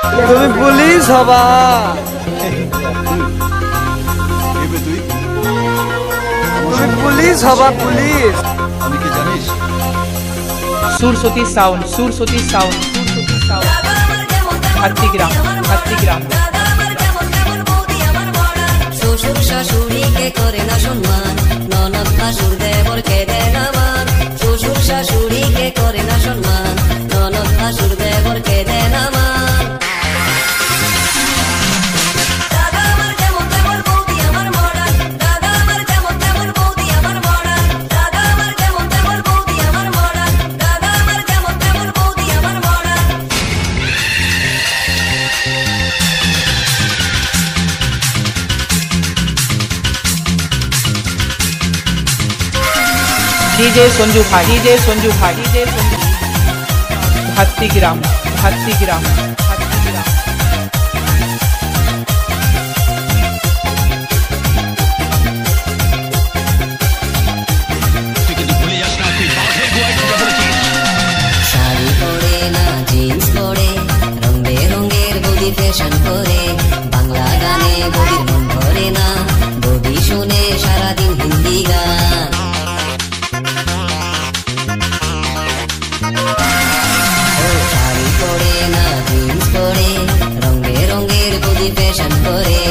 তুমি পুলিশ হবা? তুমি পুলিশ হবা? পুলিশ আমি কি জানিস? সুরসতী sound, সুরসতী sound, সুরসতী sound, Hatigram, Hatigram. শ্বশুর শাশুড়িকে করে না সম্মান, ননদ ভাসুর দেবরকে দেয় না মান। শ্বশুর শাশুড়িকে করে না সম্মান, ননদ ভাসুর দেবরকে দেয় না মান। দাদা আমার যেমন তেমন বৌদি আমার মডার্ন, দাদা আমার যেমন তেমন বৌদি আমার মডার্ন, দাদা আমার যেমন তেমন বৌদি আমার মডার্ন, দাদা আমার যেমন তেমন বৌদি আমার মডার্ন। डीजे संजू भाई, डीजे संजू भाई, डीजे संजू। हातिग्राम, हातिग्राम, हातिग्राम। শাড়ি পরে না জিন্স পরে, রং বেরঙের বডি ফ্যাশন করে, বাংলা গানে বডির মন ভরে না, বডি শুনে সারাদিন হিন্দি গান। শাড়ি পরে না জিন্স পরে, রং বেরঙের বডি ফ্যাশন করে,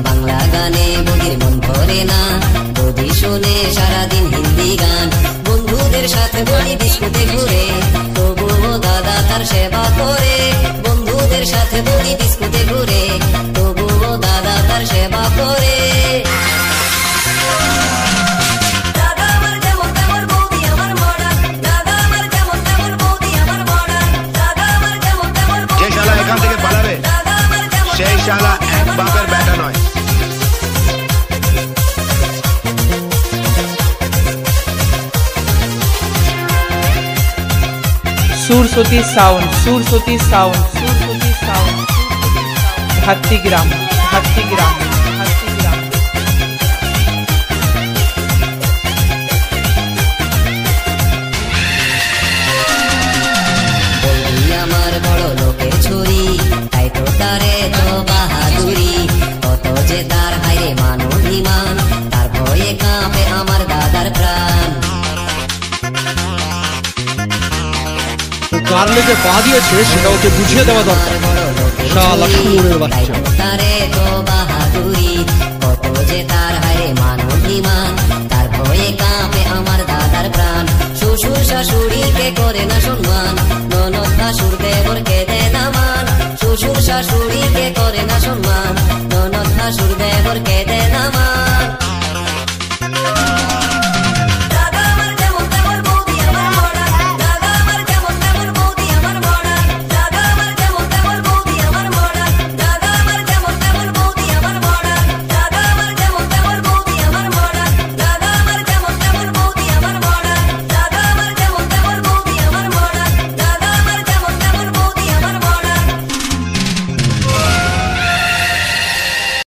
বাংলা গানে বডির মন ভরে না, বডি শুনে সারাদিন হিন্দি গান। বন্ধুদের সাথে বডি ডিস্কোতে ঘুরে, তবুও দাদা তার সেবা করে। বন্ধুদের সাথে বডি ডিস্কোতে ঘুরে, তবুও দাদা তার সেবা করে। দাদা আমার যেমন তেমন বৌদি আমার মডার্ন, দাদা আমার যেমন তেমন বৌদি আমার মডার্ন, দাদা আমার যেমন তেমন বৌদি যে শালা এখান থেকে পালাবে, দাদা আমার যেমন সেই শালা এক বাপের বেটা নয়। सुरसती साउंड, सुरसती साउंड, सुरसती साउंड, हातिग्राम, हातिग्राम, हातिग्राम। বৌদি আমার বড় লোকের ছুরি, তাই তো তারে তো বাহাদুরি। কত যে তার হাইরে মান অভিমান, তার ভয়ে কাঁপে আমার দাদার প্রাণ। কার লেগে পা দিয়েছে সেটা ওকে বুঝিয়ে দেওয়া দরকার। শালা শুয়োরের বাচ্চা। তারে তো বাহাদুরি, কত যে তার হাইরে মান অভিমান, তার ভয়ে কাঁপে আমার দাদার প্রাণ। শ্বশুর শাশুড়িকে করে না সম্মান, ননদ ভাসুর দেবরকে দেয় না মান। শ্বশুর শাশুড়িকে করে না সম্মান, ননদ ভাসুর দেবরকে দেয় না মান।